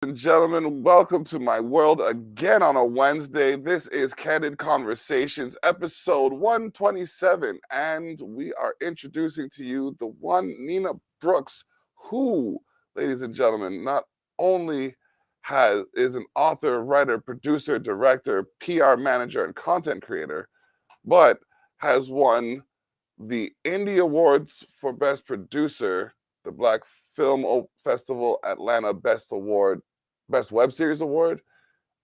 And gentlemen, welcome to my world again on a Wednesday. This is Candid Conversations, episode 127, and we are introducing to you the one Nina Brooks, who, ladies and gentlemen, not only is an author, writer, producer, director, PR manager, and content creator, but has won the Indie Awards for Best Producer, the Black Film Festival Atlanta Best Web Series Award,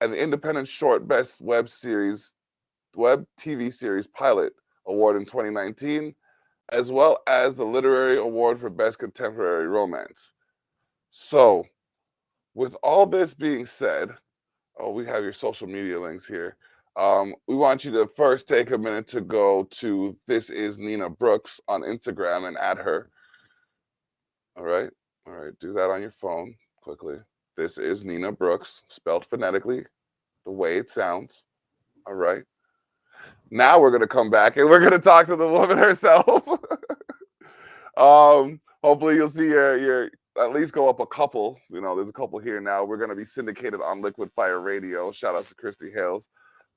and the Independent Short Best Web TV Series Pilot Award in 2019, as well as the Literary Award for Best Contemporary Romance. So, with all this being said, we have your social media links here. We want you to first take a minute to go to This Is Nina Brooks on Instagram and add her. All right. All right. Do that on your phone quickly. This is Nina Brooks, spelled phonetically, the way it sounds. All right. Now we're going to come back and we're going to talk to the woman herself. Hopefully you'll see your at least go up a couple. There's a couple here now. We're going to be syndicated on Liquid Fire Radio. Shout out to Christy Hales.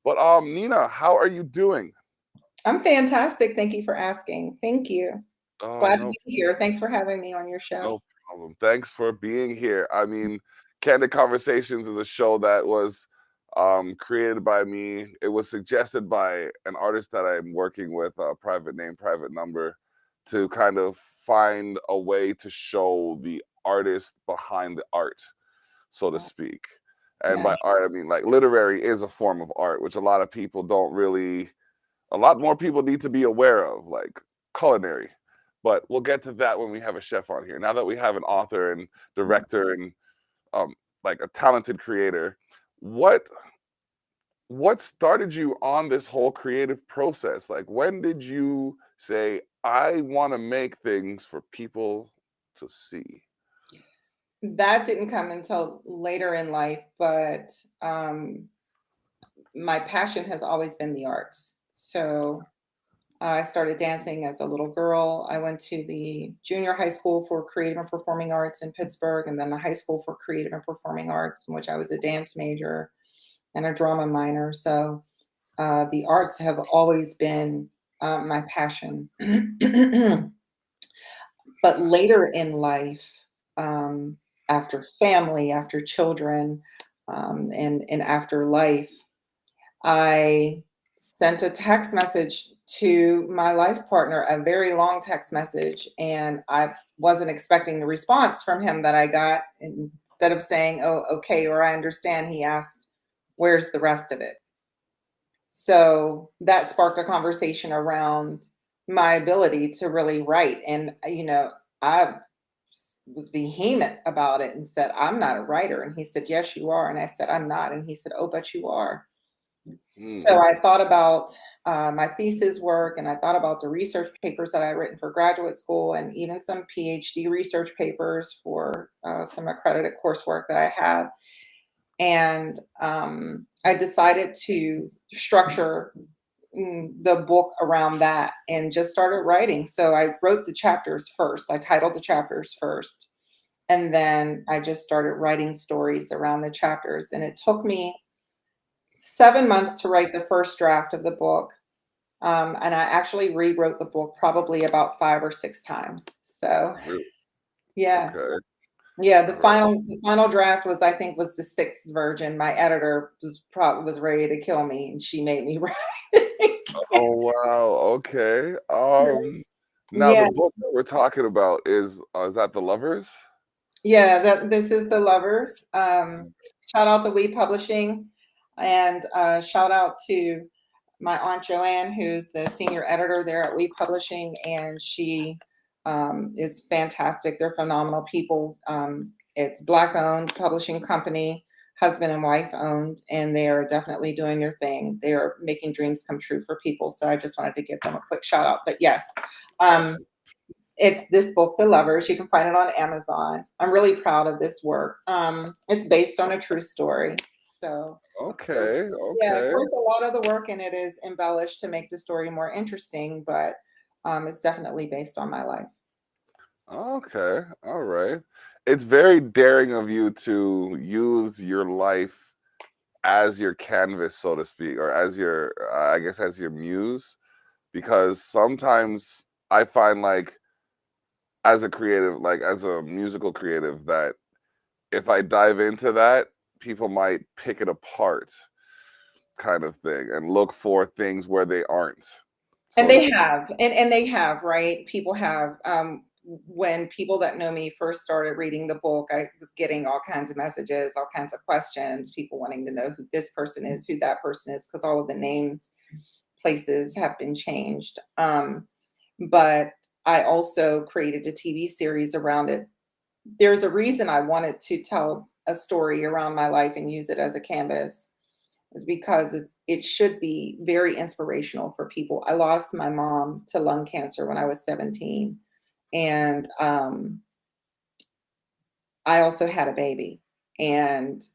But Nina, how are you doing? I'm fantastic. Thank you for asking. Thank you. Glad to No, be here. Thanks for having me on your show. no problem. Thanks for being here. I mean, Candid Conversations is a show that was created by me. It was suggested by an artist that I'm working with, private name, private number, to kind of find a way to show the artist behind the art, so to speak. And Yeah. by art, I mean like literary is a form of art, which a lot of people don't really, a lot more people need to be aware of, like culinary. But we'll get to that when we have a chef on here. Now that we have an author and director and um, like a talented creator, what what started you on this whole creative process? Like, when did you say, I want to make things for people to see? That didn't come until later in life, but my passion has always been the arts. So I started dancing as a little girl. I went to the junior high school for creative and performing arts in Pittsburgh, and then the high school for creative and performing arts, in which I was a dance major and a drama minor. So the arts have always been my passion. But later in life, um, after family, after children, and after life, I sent a text message to my life partner, a very long text message, and I wasn't expecting the response from him that I got. And instead of saying, "Oh, okay," or "I understand," he asked, "Where's the rest of it?" So that sparked a conversation around my ability to really write. And, I was vehement about it and said, "I'm not a writer." And he said, "Yes, you are." And I said, "I'm not." And he said, "Oh, but you are." Hmm. So I thought about my thesis work, and I thought about the research papers that I had written for graduate school, and even some PhD research papers for some accredited coursework that I have. And I decided to structure the book around that and just started writing. So I wrote the chapters first. I titled the chapters first. And then I just started writing stories around the chapters. And it took me 7 months to write the first draft of the book. And I actually rewrote the book probably about 5 or 6 times. So Really? yeah. Okay. Yeah, the All right. final draft was, I think, was the sixth version. My editor was ready to kill me, and she made me write it again. Oh wow. Okay. Now the Yeah, book that we're talking about is that The Lovers? yeah. This is the Lovers. Shout out to We Publishing, and shout out to my aunt Joanne, who's the senior editor there at We Publishing, and she is fantastic. They're phenomenal people. It's Black owned publishing company, husband and wife owned, and they are definitely doing their thing. They are making dreams come true for people. So I just wanted to give them a quick shout out. But yes, um, Awesome. it's this book, The Lovers. You can find it on Amazon. I'm really proud of this work. It's based on a true story. So, of course, Okay. yeah, of Okay. course, a lot of the work in it is embellished to make the story more interesting, but it's definitely based on my life. Okay. All right. It's very daring of you to use your life as your canvas, so to speak, or as your, I guess, as your muse, because sometimes I find like as a creative, like as a musical creative, that if I dive into that, people might pick it apart, kind of thing, and look for things where they aren't, And so to they speak. have, and they have, right? People have. When people that know me first started reading the book, I was getting all kinds of messages, all kinds of questions, people wanting to know who this person is, who that person is, because all of the names, places have been changed. But I also created a TV series around it. There's a reason I wanted to tell a story around my life and use it as a canvas, is because it should be very inspirational for people. I lost my mom to lung cancer when I was 17, and I also had a baby and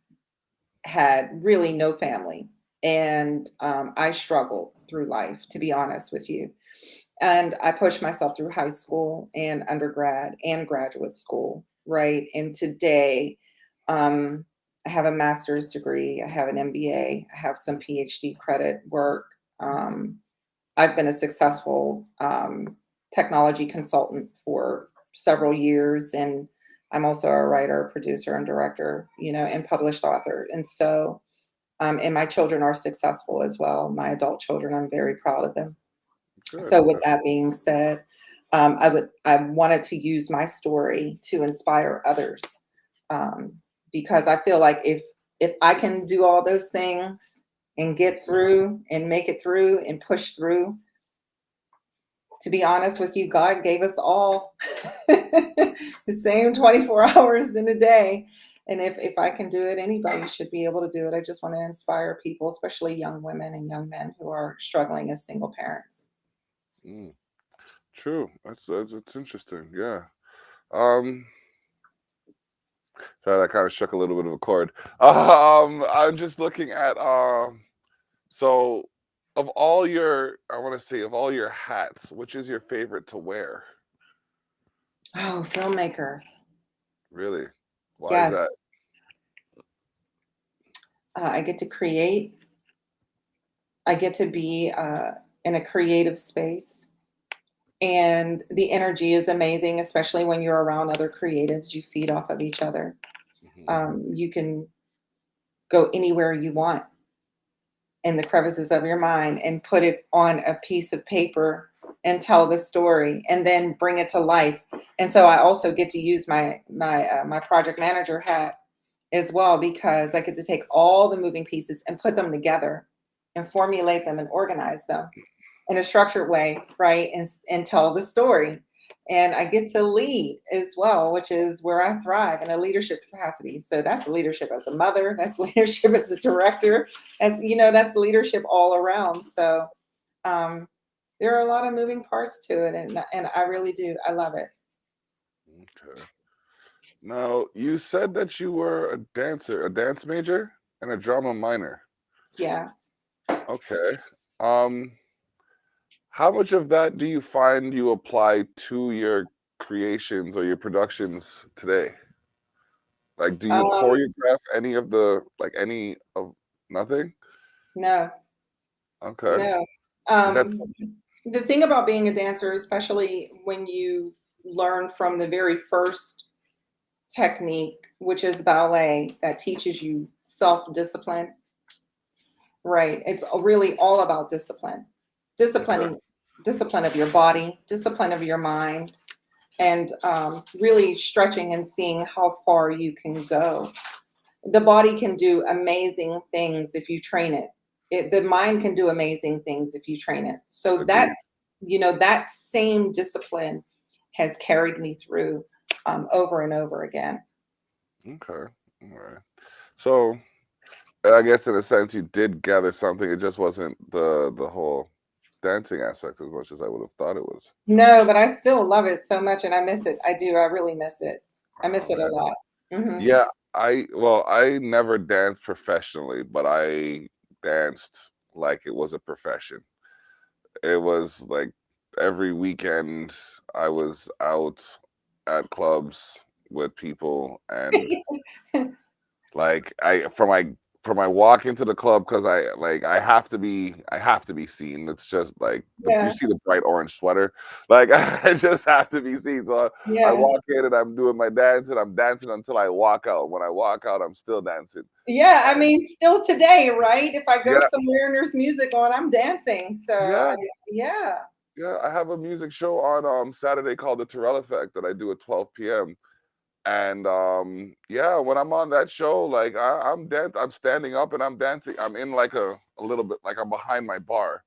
had really no family, and I struggled through life, to be honest with you. And I pushed myself through high school and undergrad and graduate school, right? And today, um, I have a master's degree, I have an MBA, I have some PhD credit work. Um, I've been a successful technology consultant for several years, and I'm also a writer, producer, and director, and published author. And so, and my children are successful as well. My adult children, I'm very proud of them. Good, So with good. that being said, I wanted to use my story to inspire others, um, because I feel like if I can do all those things and get through and make it through and push through, to be honest with you, God gave us all the same 24 hours in a day. And if I can do it, anybody should be able to do it. I just want to inspire people, especially young women and young men who are struggling as single parents. Mm, true. That's interesting. Yeah. Um, Sorry, that kind of struck a little bit of a chord. I'm just looking at so of all your, I want to say, of all your hats, which is your favorite to wear? Oh, filmmaker. Really? Why is that? Yes. I get to create. I get to be in a creative space. And the energy is amazing, especially when you're around other creatives. You feed off of each other. Hmm. You can go anywhere you want in the crevices of your mind and put it on a piece of paper and tell the story and then bring it to life. And so I also get to use my project manager hat as well, because I get to take all the moving pieces and put them together and formulate them and organize them in a structured way, right? And tell the story. And I get to lead as well, which is where I thrive in a leadership capacity. So that's leadership as a mother, that's leadership as a director, as that's leadership all around. So um, there are a lot of moving parts to it, and I really do. I love it. Okay. Now, you said that you were a dancer, a dance major, and a drama minor. Yeah. Okay. Um, how much of that do you find you apply to your creations or your productions today? Like, do you Um, choreograph any of the, like any of nothing? no, Okay. no. Is that Um, the thing about being a dancer, especially when you learn from the very first technique, which is ballet, that teaches you self discipline, right? It's really all about discipline, okay? disciplining, discipline of your body, discipline of your mind, and really stretching and seeing how far you can go. The body can do amazing things if you train it. The mind can do amazing things if you train it. So that, Agreed. that same discipline has carried me through over and over again. Okay. All right. So I guess in a sense you did gather something. It just wasn't the whole dancing aspect as much as I would have thought it was. No, but I still love it so much, and I miss it. I do. I really miss it. I Oh miss it a man. lot. Hmm. Yeah, I never danced professionally, but I danced like it was a profession. It was like every weekend I was out at clubs. with people, and like I for my walk into the club, because I have to be seen. It's just like you Yeah, see the bright orange sweater, like I just have to be seen. So I yeah. walk in and I'm doing my dance, and I'm dancing until I walk out. When I walk out, I'm still dancing. Yeah, I And mean, still today, right? If I go yeah, somewhere and there's music on, I'm dancing. So yeah, yeah. yeah. I have a music show on Saturday called the Terrell Effect that I do at 12 p.m. And yeah, when I'm on that show, like I'm standing up and I'm dancing. I'm in like a little bit like I'm behind my bar,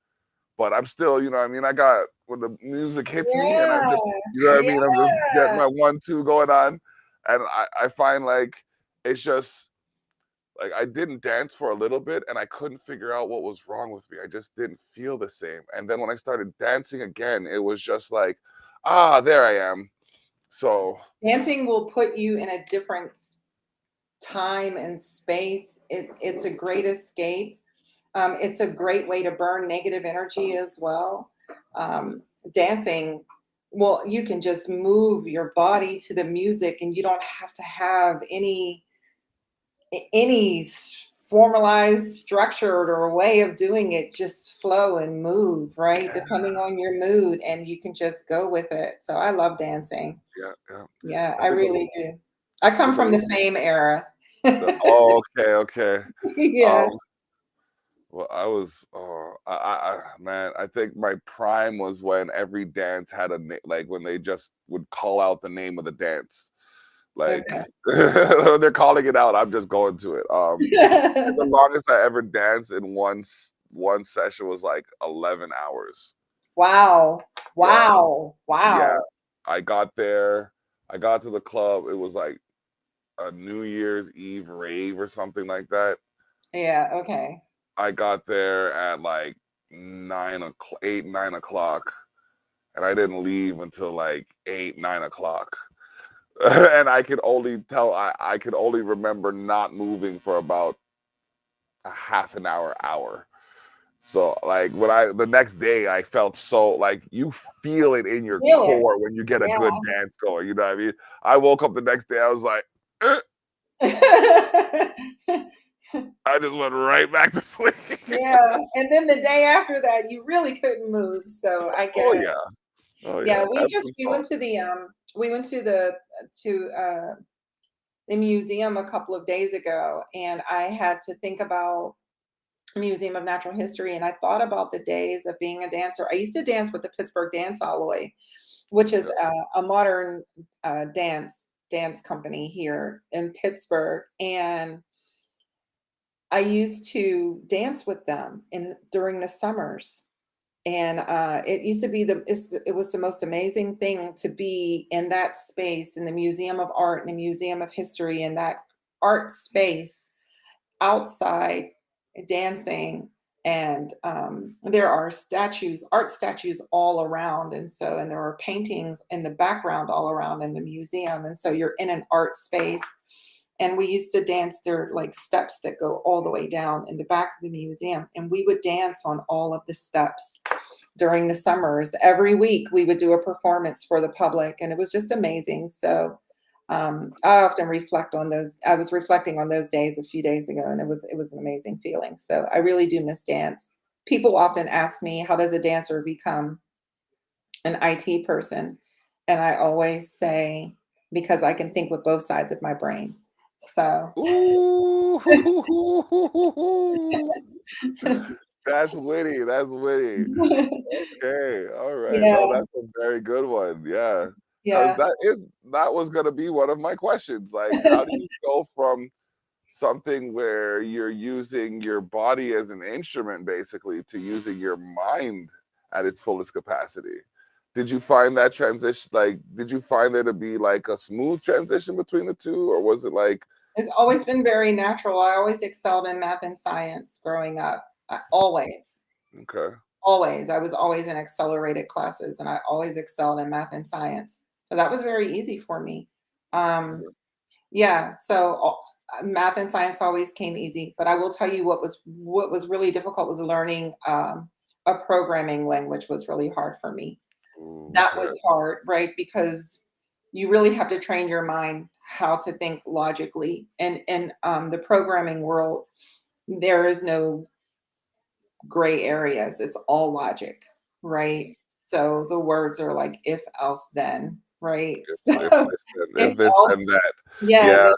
but I'm still, you know what I mean? I got when the music hits me and I Yeah, just, you know what I mean? I'm just getting yeah. my 1 2 going on. And I find like it's just like I didn't dance for a little bit and I couldn't figure out what was wrong with me. I just didn't feel the same. And then when I started dancing again, it was just like, ah, there I am. So Dancing will put you in a different time and space. It's a great escape. It's a great way to burn negative energy as well. Dancing, well, you can just move your body to the music, and you don't have to have any formalized, structured, or way of doing it. Just flow and move, right? yeah, Depending on your mood, and you can just go with it. So I love dancing. yeah, yeah. Yeah, I I think really do. I come from the the fame era. oh, okay, okay. Yeah. Um, well, I was, man, I think my prime was when every dance had like when they just would call out the name of the dance. Like Okay. they're calling it out, I'm just going to it. The longest I ever danced in one session was like 11 hours. Wow. Yeah, Wow. yeah. Wow. I got there, I got to the club. It was like a New Year's Eve rave or something like that. Yeah. Okay. I got there at like 9 o'clock, 8 9 o'clock, and I didn't leave until like 8 9 o'clock. And I could only tell I could only remember not moving for about a half an hour. So like when I the next day I felt so like you feel it in your Feel it. core when you get a good Yeah. dance going. You know what I mean? I woke up the next day, I was like, "Eh," I just went right back to sleep. Yeah. And then the day after that, you really couldn't move. So I get Oh it. yeah. Oh Yeah. yeah. We Epsom we salt. went to the museum a couple of days ago, and I had to think about Museum of Natural History, and I thought about the days of being a dancer. I used to dance with the Pittsburgh Dance Alloy, which is Yeah. a modern dance company here in Pittsburgh, and I used to dance with them in during the summers. And it used to be it was the most amazing thing to be in that space in the Museum of Art and the Museum of History in that art space outside dancing. And there are art statues all around, and there are paintings in the background all around in the museum, and so you're in an art space. And we used to dance there, like steps that go all the way down in the back of the museum, and we would dance on all of the steps during the summers. Every week we would do a performance for the public, and it was just amazing. So I often reflect on those. I was reflecting on those days a few days ago, and it was an amazing feeling. So I really do miss dance. People often ask me, how does a dancer become an IT person? And I always say, because I can think with both sides of my brain. So Ooh, that's witty. That's witty. Okay, all right. yeah, No, that's a very good one. Yeah, because yeah. that was gonna be one of my questions. Like, how do you go from something where you're using your body as an instrument, basically, to using your mind at its fullest capacity? Did you find that transition? Like, did you find there to be like a smooth transition between the two, or was it like, It's always been very natural. I always excelled in math and science growing up. Always. okay, Always. I was always in accelerated classes, and I always excelled in math and science. So that was very easy for me. Um, yeah, so math and science always came easy, but I will tell you what was really difficult was learning a programming language was really hard for me. That okay, was hard, right? Because you really have to train your mind how to think logically. And in the programming world, there is no gray areas. It's all logic, right? So the words are like if, else, then, right? If So this, then, if if this, else, then that. yeah, Yeah.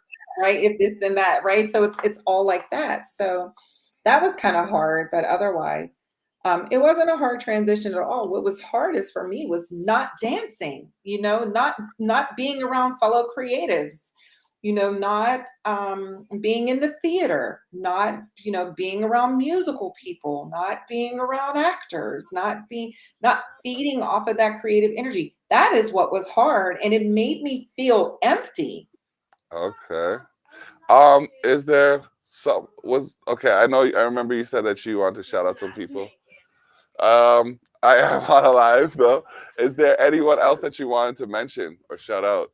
right. If this, then that, right? So it's all like that. So that was kind of hard, but otherwise, it wasn't a hard transition at all. What was hardest for me was not dancing, not being around fellow creatives, not being in the theater, not being around musical people, not being around actors, not feeding off of that creative energy. That is what was hard, and it made me feel empty. Okay. Is there some was okay? I remember you said that you want to shout out some people. I am on a live though. Is there anyone else that you wanted to mention or shout out?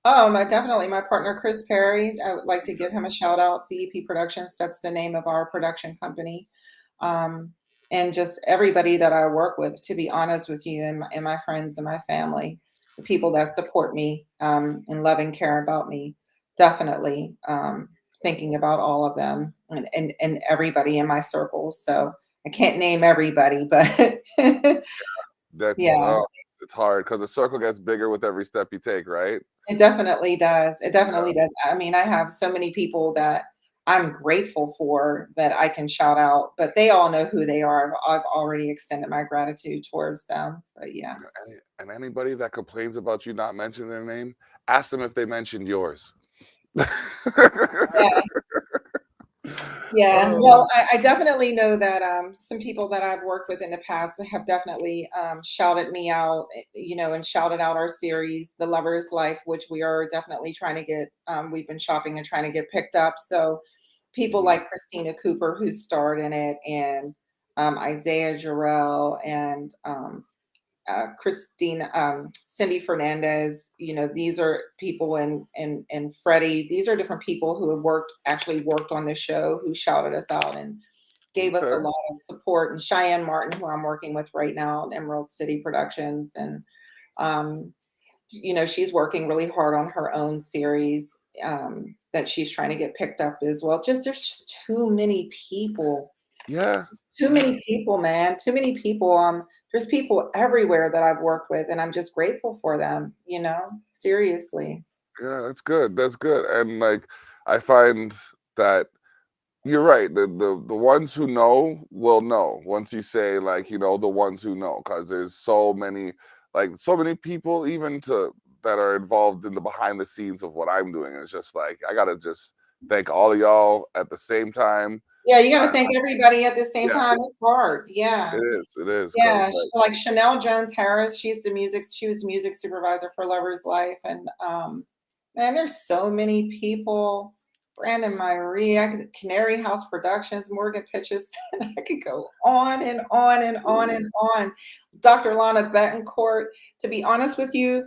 Definitely my partner Chris Perry. I would like to give him a shout out. CEP Productions, that's the name of our production company. Um, and just everybody that I work with, to be honest with you, and my friends and my family, the people that support me and love and care about me, definitely thinking about all of them and everybody in my circles. So I can't name everybody, but That's yeah. it's hard because the circle gets bigger with every step you take, right? It definitely does. It Yeah. definitely does. I mean, I have so many people that I'm grateful for that I can shout out, but they all know who they are. I've already extended my gratitude towards them. But yeah. And anybody that complains about you not mentioning their name, ask them if they mentioned yours. Yeah. Yeah. Oh, Well, I definitely know that some people that I've worked with in the past have definitely shouted me out, and shouted out our series, The Lover's Life, which we are definitely trying to get, we've been shopping and trying to get picked up. So people mhm. like Christina Cooper, who starred in it, and Isaiah Jarrell, and Christine, Cindy Fernandez. These are people, and Freddie. These are different people who have actually worked on the show, who shouted us out and gave us a Okay. lot of support. And Cheyenne Martin, who I'm working with right now at Emerald City Productions, and um, she's working really hard on her own series that she's trying to get picked up as well. There's just too many people. Yeah. Too Yeah. many people, man. Too many people. There's people everywhere that I've worked with, and I'm just grateful for them, seriously. Yeah, that's good. That's good. And like I find that you're right. The ones who know will know once you say like, the ones who know, because there's so many people even to that are involved in the behind the scenes of what I'm doing. It's just like I gotta just thank all of y'all at the same time. Yeah, you I, gotta thank everybody at the same yeah, time. It's hard. it Yeah. is. It is Yeah, because like like Chanel Jones Harris, she was music supervisor for Lover's Life, and man, there's so many people. Brandon Myrie, Canary House Productions, Morgan Pitches, and I could go on and on and on ooh, and on. Dr. Lana Betancourt. To be honest with you,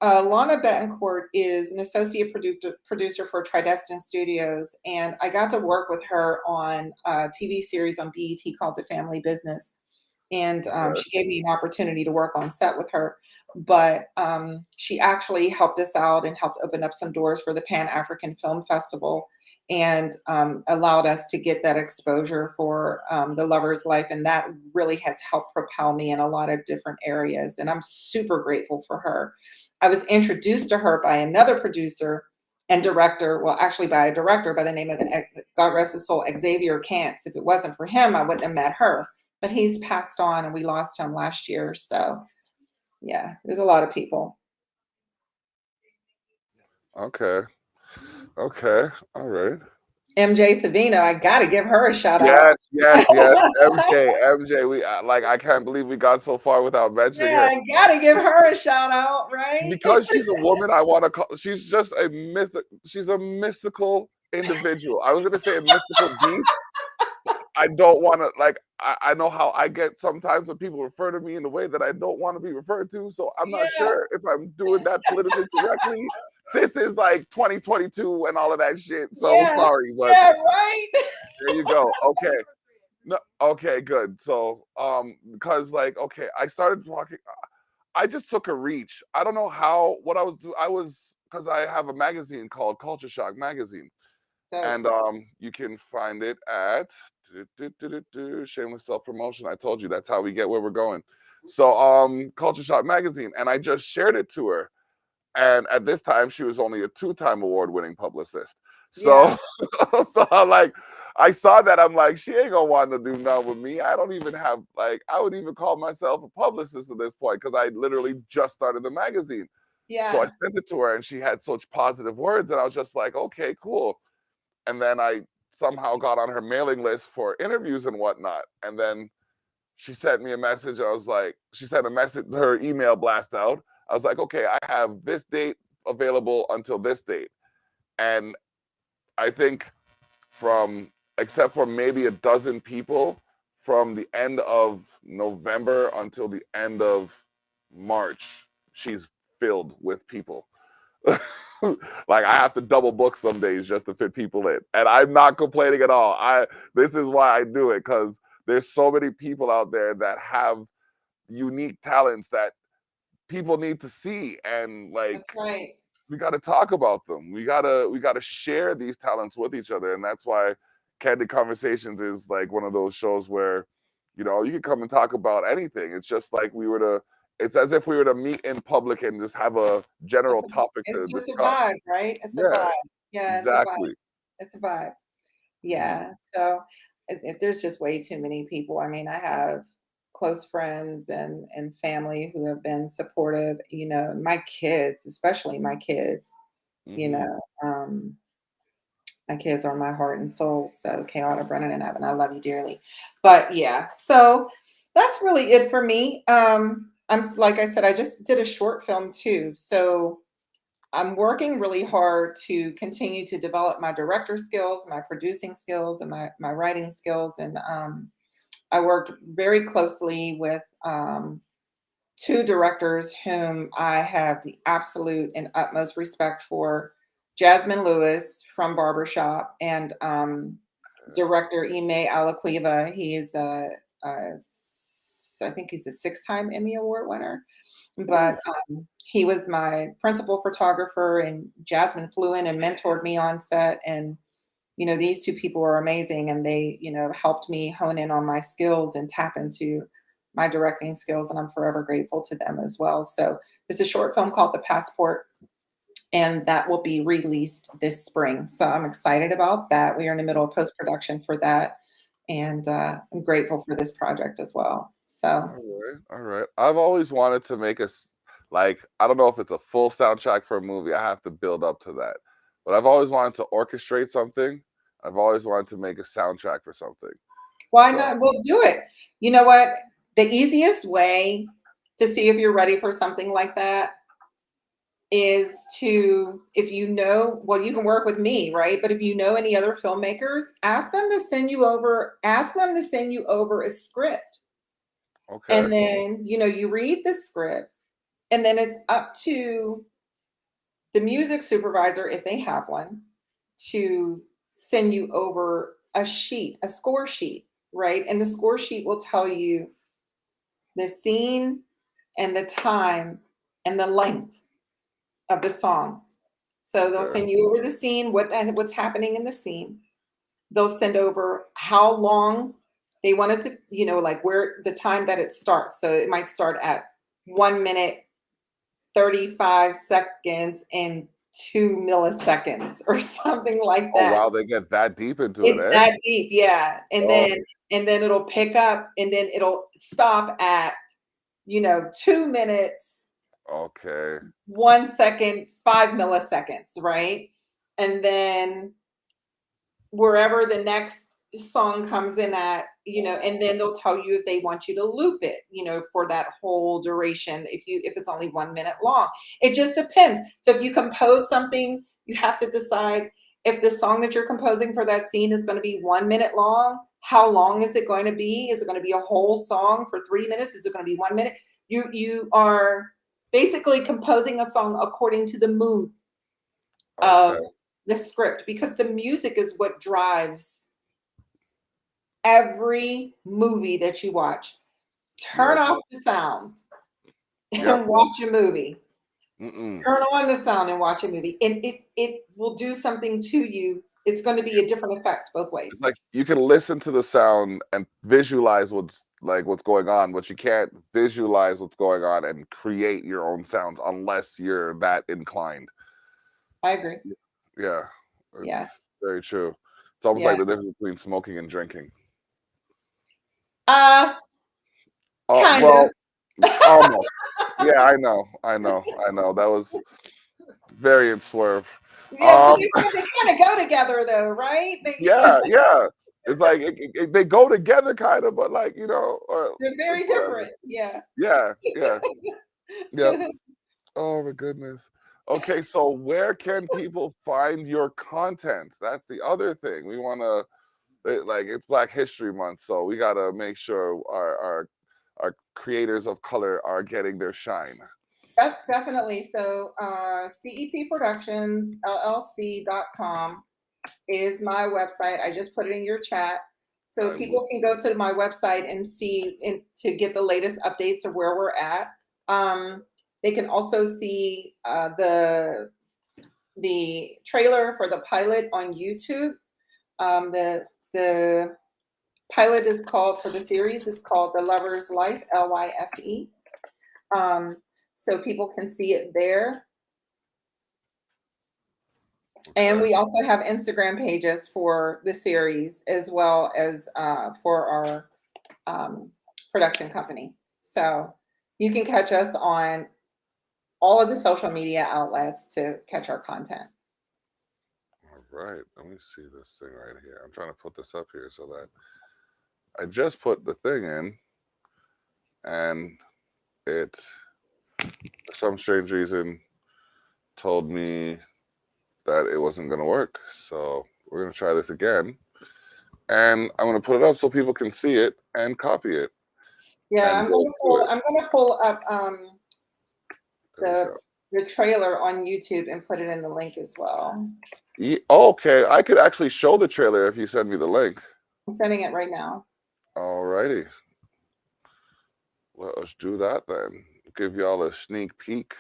Lana Betancourt is an associate producer for Tridestin Studios, and I got to work with her on a TV series on BET called The Family Business, and okay, she gave me an opportunity to work on set with her. But she actually helped us out and helped open up some doors for the Pan African Film Festival, and allowed us to get that exposure for The Lover's Life. And that really has helped propel me in a lot of different areas. And I'm super grateful for her. I was introduced to her by another producer and director, well, actually by a director by the name of, God rest his soul, Xavier Cantz. If it wasn't for him, I wouldn't have met her, but he's passed on and we lost him last year. So yeah, there's a lot of people. okay, okay, all right. MJ Savino, I gotta give her a shout out. Yes, yes, yes. MJ. We like. I can't believe we got so far without mentioning Yeah, her. I gotta give her a shout out, right? Because she's a woman, I want to call. She's just a myth. She's a mystical individual. I was gonna say a mystical beast. I don't want to like. I know how I get sometimes when people refer to me in a way that I don't want to be referred to. So I'm not Yeah, sure if I'm doing that politically correctly. This is like 2022 and all of that shit. So yeah, sorry, but yeah, right. there you go. Okay. No, okay, good. So, because like, okay, I started talking. I just took a reach. I don't know how what I was doing. I was because I have a magazine called Culture Shock Magazine, So and you can find it at shameless self promotion. I told you that's how we get where we're going. So Culture Shock Magazine, and I just shared it to her. And at this time, she was only a two-time award-winning publicist. yeah, So, so I saw that. I'm like, she ain't gonna want to do nothing with me. I don't even have like, I would even call myself a publicist at this point because I literally just started the magazine. So I yeah. sent it to her, and she had such positive words, and I was just like, okay, cool. And then I somehow got on her mailing list for interviews and whatnot. And then she sent me a message. I was like, she sent a message, her email blast out. I was like, okay, I have this date available until this date. And I think from, except for maybe a dozen people, from the end of November until the end of March, she's filled with people. Like I have to double book some days just to fit people in, and I'm not complaining at all. I This is why I do it, because there's so many people out there that have unique talents that people need to see, and That's like right. we got to talk about them. We got to share these talents with each other, and that's why Candid Conversations is like one of those shows where, you can come and talk about anything. It's just like we were to. It's as if we were to meet in public and just have a general It's a, topic to it's just a discuss. vibe, right? It's a Yeah, vibe. Yeah, it's a vibe. exactly. It's a vibe. Mhm. Yeah. So there's just way too many people. I mean, I have close friends and family who have been supportive. My kids, especially my kids. You Mhm. know, my kids are my heart and soul. So Chaota, Brennan, and Evan, I love you dearly. But yeah, so that's really it for me. Like I said, I just did a short film too. So I'm working really hard to continue to develop my director skills, my producing skills, and my writing skills. And I worked very closely with two directors whom I have the absolute and utmost respect for: Jasmine Lewis from Barbershop and director Ime Alaquiva. He's I think he's a six-time Emmy Award winner. Ooh. But he was my principal photographer, and Jasmine flew in and mentored me on set. And these two people are amazing, and they helped me hone in on my skills and tap into my directing skills, and I'm forever grateful to them as well. So there's a short film called The Passport, and that will be released this spring. So I'm excited about that. We are in the middle of post production for that, and I'm grateful for this project as well. So All right, all right. I've always wanted to make like, I don't know if it's a full soundtrack for a movie. I have to build up to that. But I've always wanted to orchestrate something. I've always wanted to make a soundtrack for something. why So, not? We'll do it. You know what? The easiest way to see if you're ready for something like that is to, if well, you can work with me, right? But if you know any other filmmakers, ask them to send you over a script. okay, And then, you read the script, and then it's up to the music supervisor, if they have one, to send you over a score sheet, right? And the score sheet will tell you the scene and the time and the length of the song. So they'll okay, send you over the scene, what's happening in the scene. They'll send over how long they want it to, like where the time that it starts. So it might start at 1 minute, 35 seconds, and 2 milliseconds or something like oh that. wow, they get that deep into it, It's eh? that deep, yeah. And Oh, then it'll pick up, and then it'll stop at 2 minutes, okay, 1 second, 5 milliseconds, right? And then wherever the next song comes in at, and then they'll tell you if they want you to loop it, for that whole duration, if it's only 1 minute long. It just depends. So if you compose something, you have to decide if the song that you're composing for that scene is going to be 1 minute long. How long is it going to be? Is it going to be a whole song for 3 minutes? Is it going to be 1 minute? You are basically composing a song according to the mood okay, of the script, because the music is what drives every movie that you watch. Turn yep, off the sound. Yep. and watch a movie. Mm-mm. Turn on the sound and watch a movie. And it will do something to you. It's going to be a different effect both It's ways. like you can listen to the sound and visualize what's going on, but you can't visualize what's going on and create your own sounds unless you're that inclined. I agree. Yeah, Yeah. it's very true. It's almost Yeah. like the difference between smoking and drinking. Uh, kind of. Well, almost. Yeah, I know. That was very in swerve. Yeah, but Um, they kind of go together though, right? yeah. It's like they go together, kind of, but like or They're very it's whatever. different. Yeah. Yeah. Yep. Oh my goodness. Okay, so where can people find your content? That's the other thing. We want to like it's Black History Month, so we got to make sure our creators of color are getting their shine. Definitely. So CEP Productions LLC.com is my website. I just put it in your chat. So I will. people can go to my website and see to get the latest updates of where we're at. They can also see the trailer for the pilot on YouTube. The pilot is called for the series is called The Lover's Life, LYFE. So people can see it there. And we also have Instagram pages for the series as well as for our production company. So you can catch us on all of the social media outlets to catch our content. All right, let me see this thing right here. I'm trying to put this up here so that I just put the thing in, and it, for some strange reason, told me that it wasn't going to work. So we're going to try this again, and I'm going to put it up so people can see it and copy it Yeah, and go to it. I'm gonna pull up There the trailer on YouTube and put it in the link as well. we go. Okay, I could actually show the trailer if you send me the link. I'm sending it right now. All righty. Let us do that then. Give y'all a sneak peek.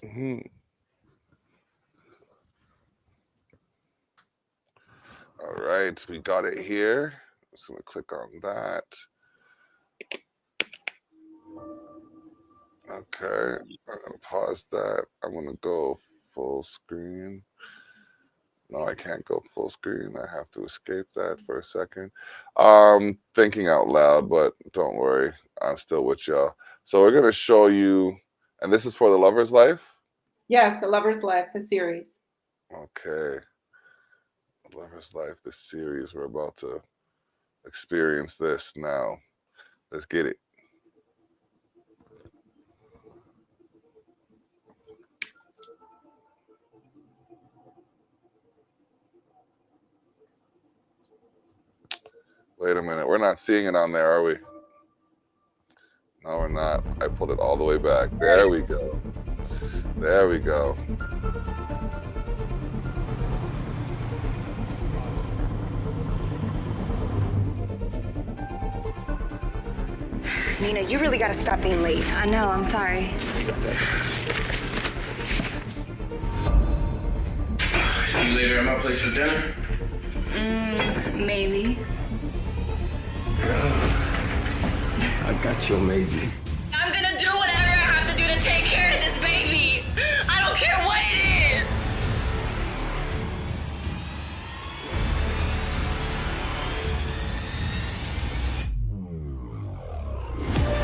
Mhm. All right, we got it here. Just gonna click on that. Okay, I'm gonna pause that. I'm gonna go full screen. No, I can't go full screen. I have to escape that for a second. Thinking out loud, but don't worry, I'm still with y'all. So we're gonna show you, and this is for the Lover's Life. Yes, The Lover's Life, the series. Okay, Lover's Life, the series. We're about to experience this now. Let's get it. Wait a minute, we're not seeing it on there, are we? No, we're not. I pulled it all the way back. There we go. There we go. Nina, you really gotta stop being late. I know, I'm sorry. See you later at my place for dinner? Maybe. I got your maybe. I'm gonna do whatever I have to do to take care of this baby. I don't care what it is.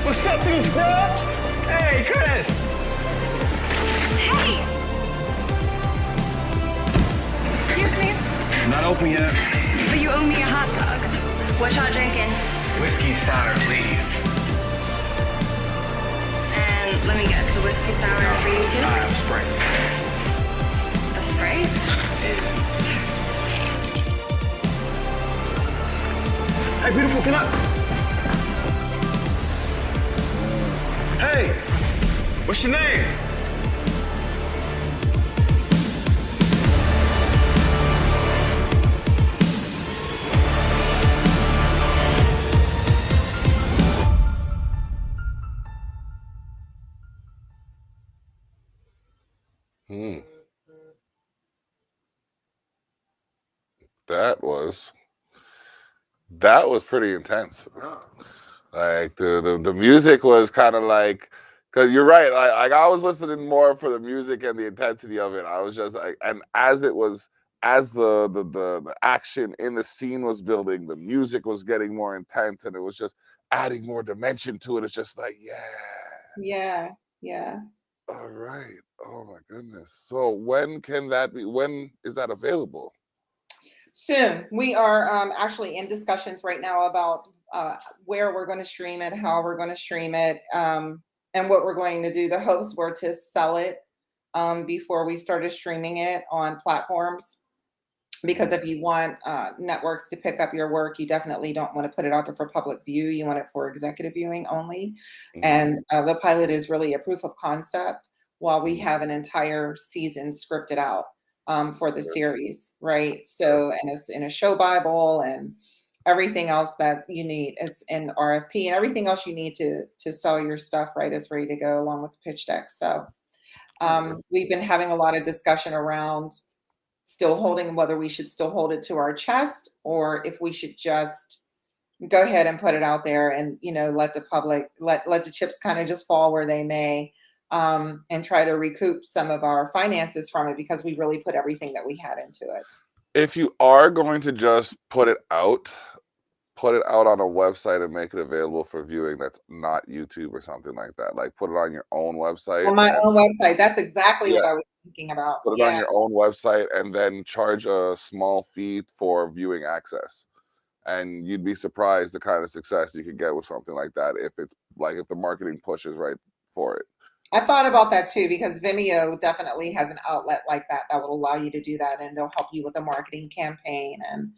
What's up, you scrubs? Hey, Chris! Hey! Excuse me, Not open yet. but you owe me a hot dog. What y'all drinking? Whiskey sour, please. And let me guess, a whiskey sour for you too? I have Sprite. A Sprite? Hey, beautiful, can I? Hey, what's your name? That was pretty intense. Like the music was kind of like, because you're right. Like I was listening more for the music and the intensity of it. I was just like, and as the action in the scene was building, the music was getting more intense, and it was just adding more dimension to it. It's just like, yeah, Yeah, yeah. all right. Oh my goodness. So when can that be? When is that available? Soon. We are actually in discussions right now about where we're going to stream it, how we're going to stream it, and what we're going to do. The hopes were to sell it before we started streaming it on platforms. Because if you want networks to pick up your work, you definitely don't want to put it out there for public view. You want it for executive viewing only. Mhm, And the pilot is really a proof of concept while we mhm. have an entire season scripted out for the Sure, series, right? sure. So, and it's in a show Bible and everything else that you need is in RFP and everything else you need to sell your stuff, right, is ready to go along with the pitch deck. So All right. we've been having a lot of discussion around still holding whether we should still hold it to our chest or if we should just go ahead and put it out there and let the public let the chips kind of just fall where they may, and try to recoup some of our finances from it because we really put everything that we had into it. If you are going to just put it out on a website and make it available for viewing that's not YouTube or something like that. Like put it on your own website On my and own website, that's exactly yeah, what I was thinking about. put it on Yeah, your own website and then charge a small fee for viewing access. And you'd be surprised the kind of success you could get with something like that if it's like if the marketing pushes right for it. I thought about that too because Vimeo definitely has an outlet like that that will allow you to do that, and they'll help you with a marketing campaign, and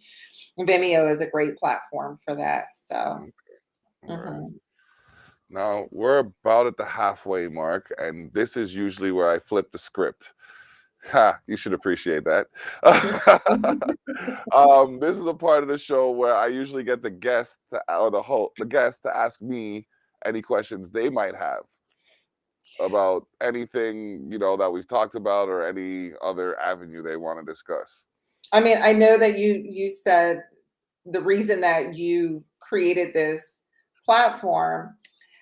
Vimeo is a great platform for that. So Okay. All right. mhm. Now we're about at the halfway mark, and this is usually where I flip the script. Ha, you should appreciate that. This is a part of the show where I usually get the guest to, or the guest to ask me any questions they might have about anything that we've talked about or any other avenue they want to discuss. I mean, I know that you said the reason that you created this platform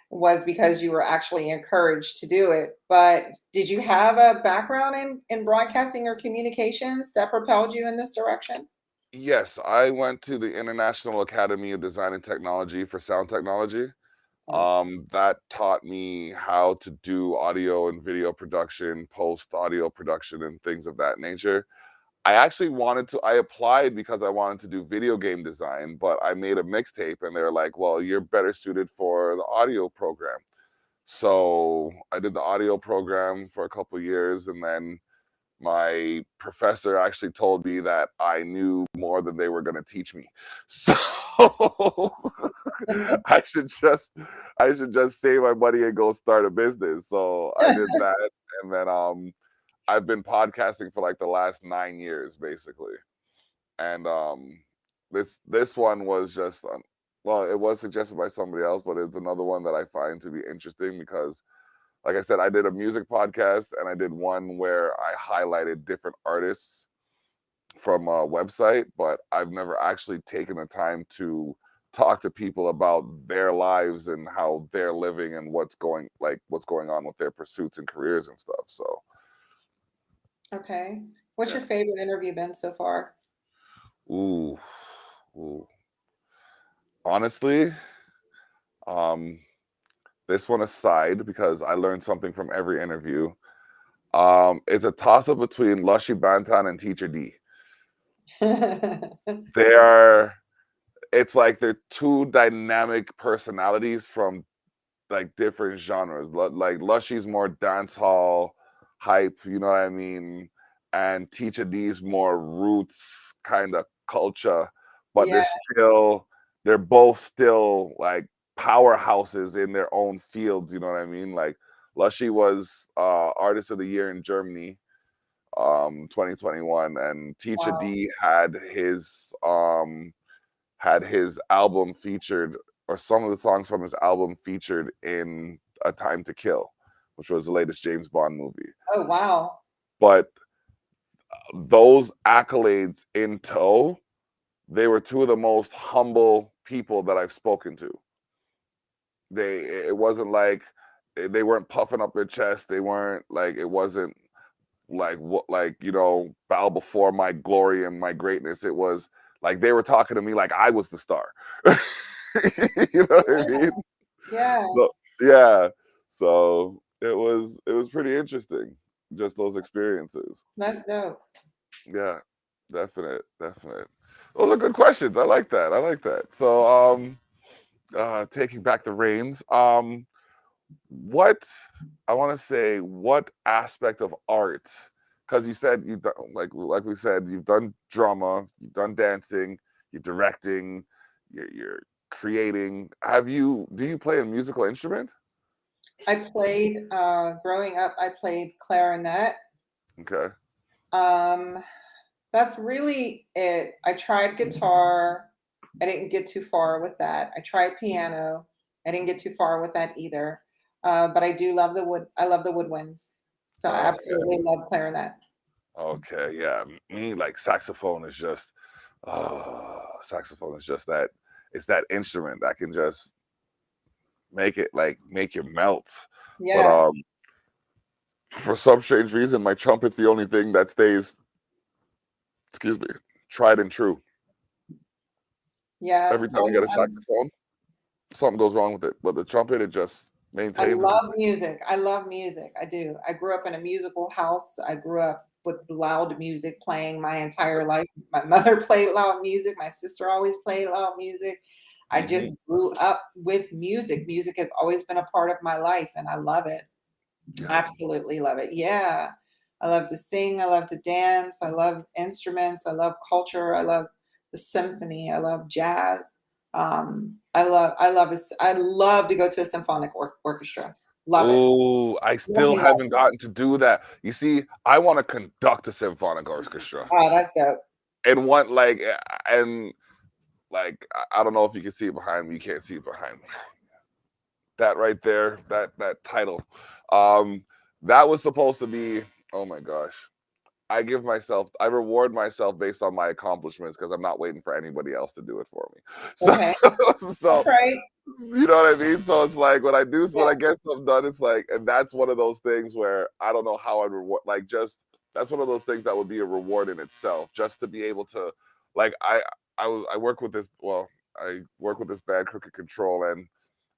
was because you were actually encouraged to do it. But did you have a background in broadcasting or communications that propelled you in this direction? Yes, I went to the International Academy of Design and Technology for sound technology. Okay. That taught me how to do audio and video production, post audio production, and things of that nature. I applied because I wanted to do video game design, but I made a mixtape and they're like, well, you're better suited for the audio program. So I did the audio program for a couple of years, and then my professor actually told me that I knew more than they were going to teach me. So I should just I should just save my money and go start a business. So I did that, and then I've been podcasting for like the last 9 years basically. And this one was just well, it was suggested by somebody else, but it's another one that I find to be interesting because like I said, I did a music podcast and I did one where I highlighted different artists from a website, but I've never actually taken the time to talk to people about their lives and how they're living and what's going on with their pursuits and careers and stuff. So Okay. What's yeah. your favorite interview been so far? Ooh, ooh. Honestly, um, this one aside, because I learned something from every interview. It's a toss up between Lushy Bantan and Teacher D. They are it's like they're two dynamic personalities from like different genres. Like Lushy's more dance hall hype, you know what I mean? And Teacher D's more roots kind of culture, but Yeah. they're both still like powerhouses in their own fields, you know what I mean? Like Lushy was artist of the year in Germany 2021, and Teacher Wow. D had his album featured, or some of the songs from his album featured in A Time to Kill, which was the latest James Bond movie. Oh, wow. But those accolades in tow, they were two of the most humble people that I've spoken to. It wasn't like they weren't puffing up their chest. They weren't like, it wasn't like what, like, you know, bow before my glory and my greatness. It was like they were talking to me like I was the star. You know what I mean? Yeah, So yeah, so it was pretty interesting, just those experiences. that's dope. Yeah, definite. Those are good questions. I like that. I like that. So taking back the reins, what I want to say, what aspect of art, because you said you've done, like we said, you've done drama, you've done dancing, you're directing, you're creating. Do you play a musical instrument? I played, growing up, I played clarinet. Okay. Um, that's really it. I tried guitar. I didn't get too far with that. I tried piano. I didn't get too far with that either. But I do love the wood. I love the woodwinds. So I Okay. absolutely love clarinet. Okay. Yeah. Me, like saxophone is just, saxophone is just that. It's that instrument that can just make you melt. But Yeah, for some strange reason, my trumpet's the only thing that stays, excuse me, tried and true. yeah. Every time I get a saxophone, something goes wrong with it. But the trumpet, it just I maintains its. love music. I love music. I do. I grew up in a musical house. I grew up with loud music playing my entire life. My mother played loud music. My sister always played loud music. I Hmm. just grew up with music. Music has always been a part of my life, and I love it. Yeah. Absolutely love it. Yeah. I love to sing. I love to dance. I love instruments. I love culture. I love the symphony. I love jazz. I love to go to a symphonic orchestra. Love it. Oh, I still Really love haven't it. gotten to do that. You see, I want to conduct a symphonic orchestra, Oh, that's dope. and want like, and like, I don't know if you can see it behind me. You can't see it behind me. That right there, that title, um, that was supposed to be. Oh my gosh, I reward myself based on my accomplishments because I'm not waiting for anybody else to do it for me. So, Okay. That's so right. you know what I mean? So it's like when Yeah. I get stuff done, it's like, and that's one of those things where I don't know how I'd reward, like, just, that's one of those things that would be a reward in itself, just to be able to, like, I work with this, well, I work with this band, Crooked Control, and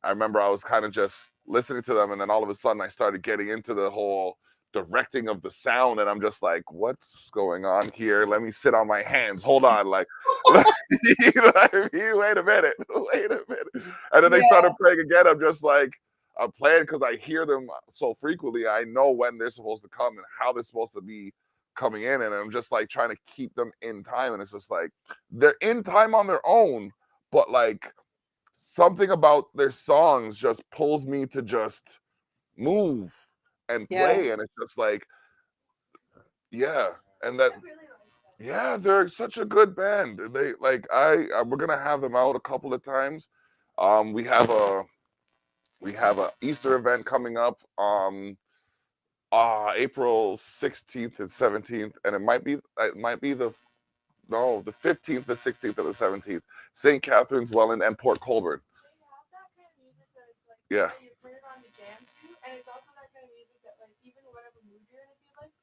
I remember I was kind of just listening to them, and then all of a sudden I started getting into the whole directing of the sound, and I'm just like, what's going on here? Let me sit on my hands. Hold on, like, you know what I mean? Wait a minute, wait a minute. And then they Yeah. started playing again. I'm just like, I'm playing because I hear them so frequently. I know when they're supposed to come and how they're supposed to be coming in, and I'm just like trying to keep them in time. And it's just like they're in time on their own, but like something about their songs just pulls me to just move and Yeah. play, and it's just like, yeah, and that, yeah, they're such a good band. They like, we're gonna have them out a couple of times. um we have a we have a Easter event coming up, April 16th and 17th, and it might be the, no, the 15th, the 16th, and the 17th. St. Catharines, Welland, and Port Colborne. Yeah.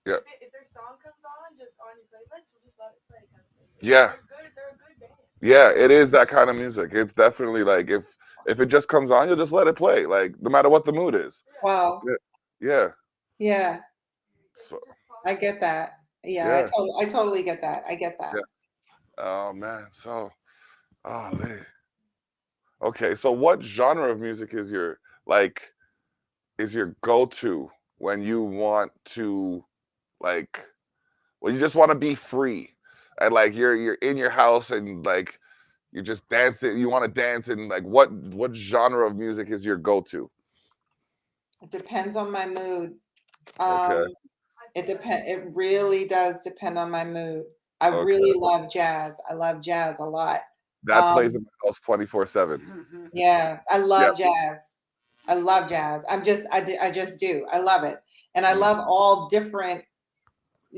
Yeah. Yeah. Yeah, it is that kind of music. It's definitely like, if it just comes on, you'll just let it play, like no matter what the mood is. Wow. Yeah. Yeah. Yeah. So I get that. Yeah. yeah. I totally get that. I get that. Yeah. Oh man. So, oh man. Okay. So what genre of music is your, like, is your go-to when you want to, like, when you just want to be free, and like you're in your house and like you're just dancing, you want to dance, and like what genre of music is your go-to? It depends on my mood. Okay. Um, it really does depend on my mood. I really Okay. love jazz. I love jazz a lot. That plays Um, in my house 24/7. yeah, I Yeah. love jazz. I love jazz. I just do. I love it. And I Mm. love all different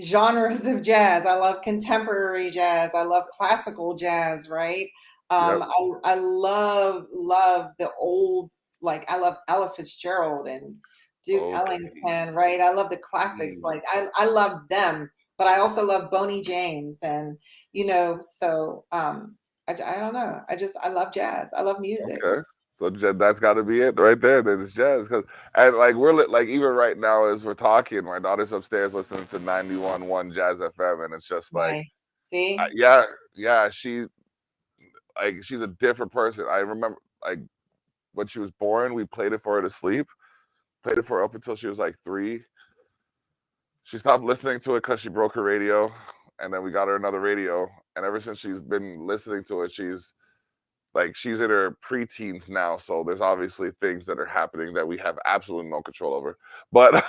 genres of jazz. I love contemporary jazz. I love classical jazz, right? Yep. I love the old, like I love Ella Fitzgerald and Duke Okay. Ellington, right? I love the classics. Mm, Like I love them, but I also love Boney James and so I don't know. I love jazz. I love music. okay. So that's got to be it right there. Then it's jazz, cause and like like even right now as we're talking, my daughter's upstairs listening to 91.1 Jazz FM, and it's just like, Nice. See? yeah, yeah, she's a different person. I remember like when she was born, we played it for her to sleep, played it for her up until she was like 3. She stopped listening to it because she broke her radio, and then we got her another radio, and ever since she's been listening to it, she's in her preteens now, so there's obviously things that are happening that we have absolutely no control over. But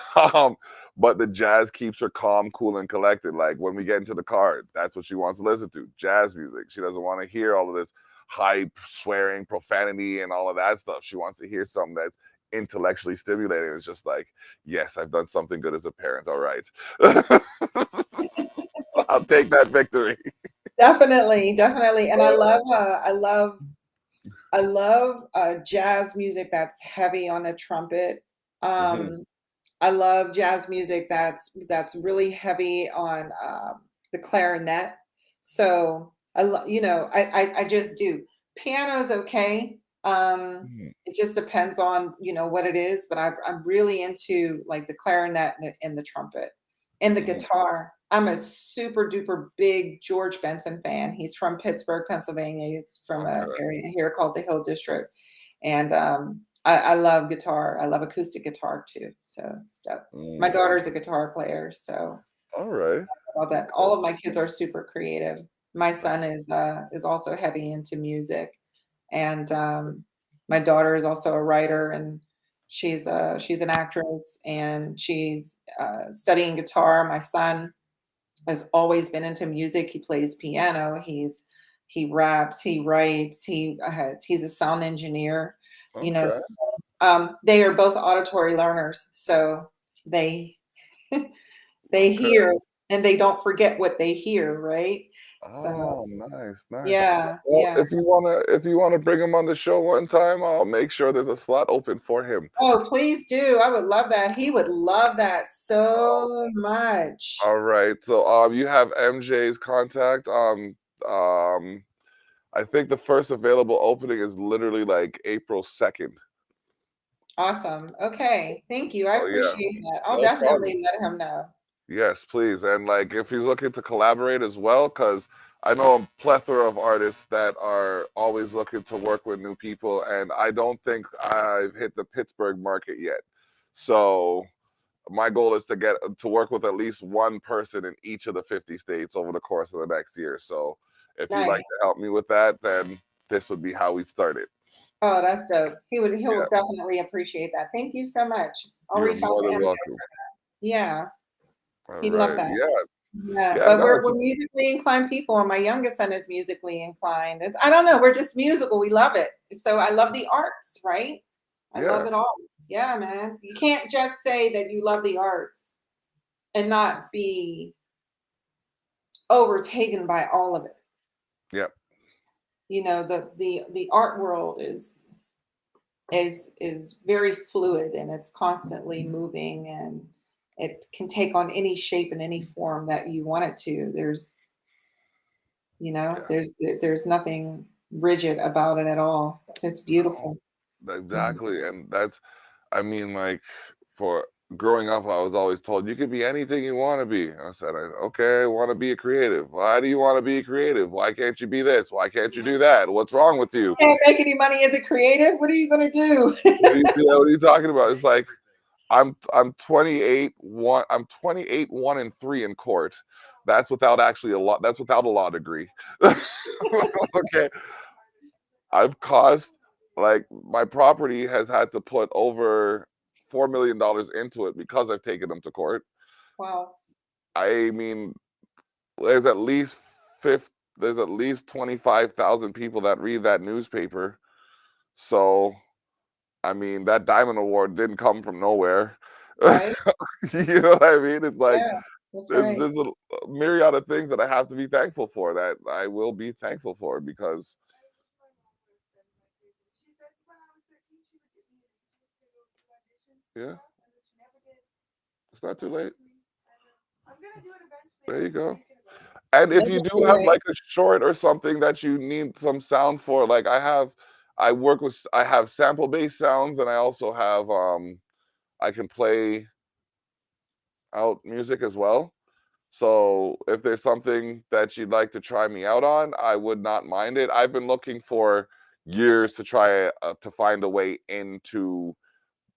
but the jazz keeps her calm, cool, and collected. Like when we get into the car, that's what she wants to listen to, jazz music. She doesn't want to hear all of this hype, swearing, profanity, and all of that stuff. She wants to hear something that's intellectually stimulating. It's just like, yes, I've done something good as a parent. All right. I'll take that victory. Definitely, definitely. And I love jazz music that's heavy on the trumpet. Mhm. Um, I love jazz music that's really heavy on the clarinet. So I just do. Piano's okay. Mhm. It just depends on what it is, but I'm really into like the clarinet and the trumpet and the Mhm. guitar. I'm a super duper big George Benson fan. He's from Pittsburgh, Pennsylvania. It's from an Okay. area here called the Hill District, and I love guitar. I love acoustic guitar too. So stuff. My Mm. daughter's a guitar player, so All right. all that. Okay. All of my kids are super creative. My son is also heavy into music, and my daughter is also a writer, and she's an actress, and she's studying guitar. My son has always been into music. He plays piano. He raps. He writes. He's a sound engineer. You know, Okay. they are both auditory learners, so they they Okay. hear and they don't forget what they hear, right? So Oh, nice, nice. yeah, Well, yeah. if you wanna bring him on the show one time, I'll make sure there's a slot open for him. Oh, please do. I would love that. He would love that so much. All right. So, you have MJ's contact. I think the first available opening is literally like April 2nd. Awesome. Okay. Thank you. I Oh yeah, appreciate that. I'll no problem. definitely let him know. Yes, please. And like if he's looking to collaborate as well, because I know a plethora of artists that are always looking to work with new people, and I don't think I've hit the Pittsburgh market yet. So my goal is to get to work with at least one person in each of the 50 states over the course of the next year. So if you'd like Nice. to help me with that, then this would be how we start it. Oh, that's dope. He Yeah, will definitely appreciate that. Thank you so much. I'll you're reach out more to than MJ. welcome. Yeah, All he'd love right. that. Yeah. Yeah, Yeah. but No, we're musically inclined people, and my youngest son is musically inclined. I don't know, we're just musical. We love it. So I love the arts, right? I love yeah. it all. Yeah, man. You can't just say that you love the arts and not be overtaken by all of it. Yeah. The art world is very fluid, and it's constantly moving, and it can take on any shape and any form that you want it to. Yeah. There's nothing rigid about it at all. It's No. beautiful. Mhm. Exactly. And that's, I mean, like for growing up, I was always told you could be anything you want to be. I said, okay, I want to be a creative. Why do you want to be creative? Why can't you be this? Why can't you do that? What's wrong with you? Can't make any money as a creative. What are you gonna do? What are you talking about? It's like I'm 28 one I'm 28 1 and 3 in court. That's without actually a law. That's without a law degree. Okay, I've cost like my property has had to put over $4 million into it because I've taken them to court. Wow. I mean, there's at least fifth. There's at least 25,000 people that read that newspaper. So I mean, that Diamond Award didn't come from nowhere. Right. You know what I mean? It's like Yeah. That's right. there's a myriad of things that I have to be thankful for, that I will be thankful for, because yeah, it's not too late. There you go. And if you Never do too have late. like a short or something that you need some sound for, like I have sample based sounds, and I also have I can play out music as well. So if there's something that you'd like to try me out on, I would not mind it. I've been looking for years to try to find a way into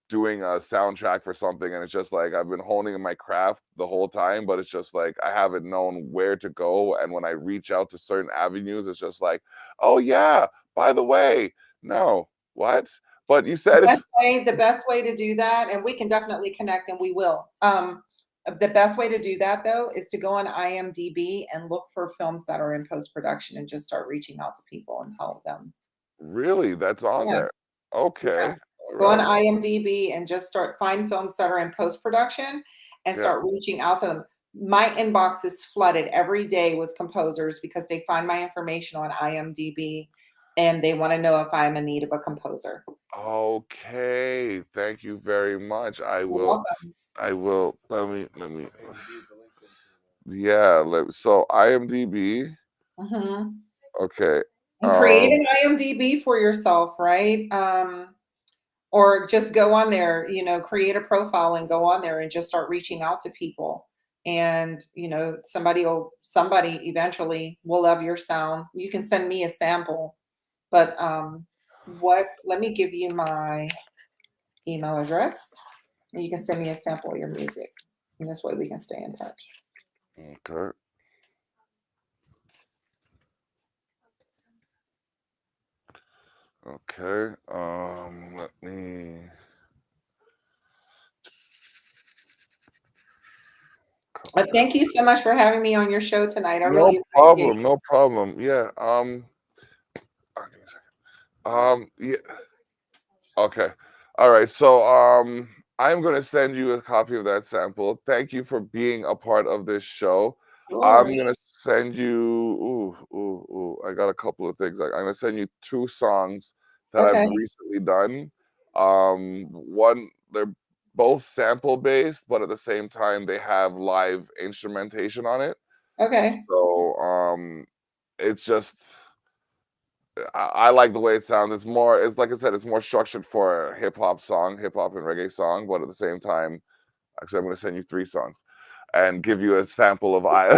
doing a soundtrack for something, and it's just like I've been honing in my craft the whole time, but it's just like I haven't known where to go. And when I reach out to certain avenues, it's just like, oh yeah, by the way, no, what? But you said if The best way to do that, and we can definitely connect, and we will. The best way to do that though is to go on IMDb and look for films that are in post production and just start reaching out to people and tell them. really that's on Yeah, there. yeah. Okay, all Go on right, IMDb and just find films that are in post production and yeah. start reaching out to them. My inbox is flooded every day with composers because they find my information on IMDb and they want to know if I'm in need of a composer. Okay, thank you very much. You're welcome. I will. Let me. Yeah. So IMDb. Mhm. Okay. And create an IMDb for yourself, right? Or just go on there, create a profile and go on there and just start reaching out to people. And, somebody eventually will love your sound. You can send me a sample, but let me give you my email address and you can send me a sample of your music. And this way we can stay in touch. Okay. Okay. Let me. But Copy that. thank you so much for having me on your show tonight. I No really appreciate problem. No problem. Yeah. Give me a second. Yeah. Okay. All right. So I'm gonna send you a copy of that sample. Thank you for being a part of this show. it. Sure. I'm gonna send you I got a couple of things. I'm gonna send you two songs that I've Okay. recently done. One they're both sample based, but at the same time they have live instrumentation on it. Okay. So it's just I like the way it sounds. It's like I said, it's more structured for a hip hop and reggae song. But at the same time, actually, I'm going to send you three songs and give you a sample of I,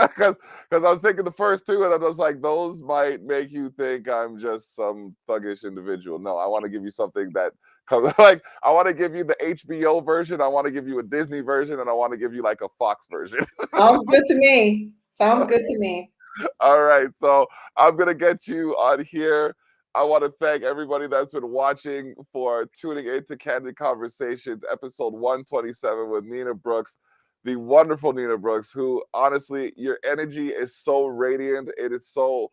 because I was thinking the first two, and I was like, those might make you think I'm just some thuggish individual. No, I want to give you something that comes like I want to give you the HBO version, I want to give you a Disney version, and I want to give you like a Fox version. Sounds good to me. Sounds good to me. All right, so I'm gonna get you on here. I want to thank everybody that's been watching for tuning into Candid Conversations, episode 127 with Nina Brooks, the wonderful Nina Brooks, who honestly, your energy is so radiant. It's so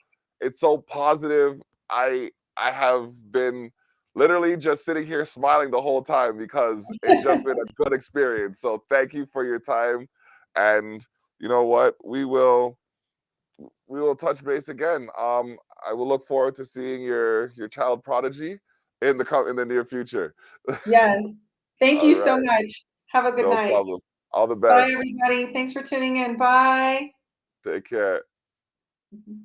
positive. I have been literally just sitting here smiling the whole time because it's just been a good experience. So thank you for your time. And you know what? We will touch base again. I will look forward to seeing your child prodigy in the near future. Yes. Thank All you so right, much. Have a good no night. problem. All the Bye, best. everybody. Thanks for tuning in. Bye. Take care. Mhm.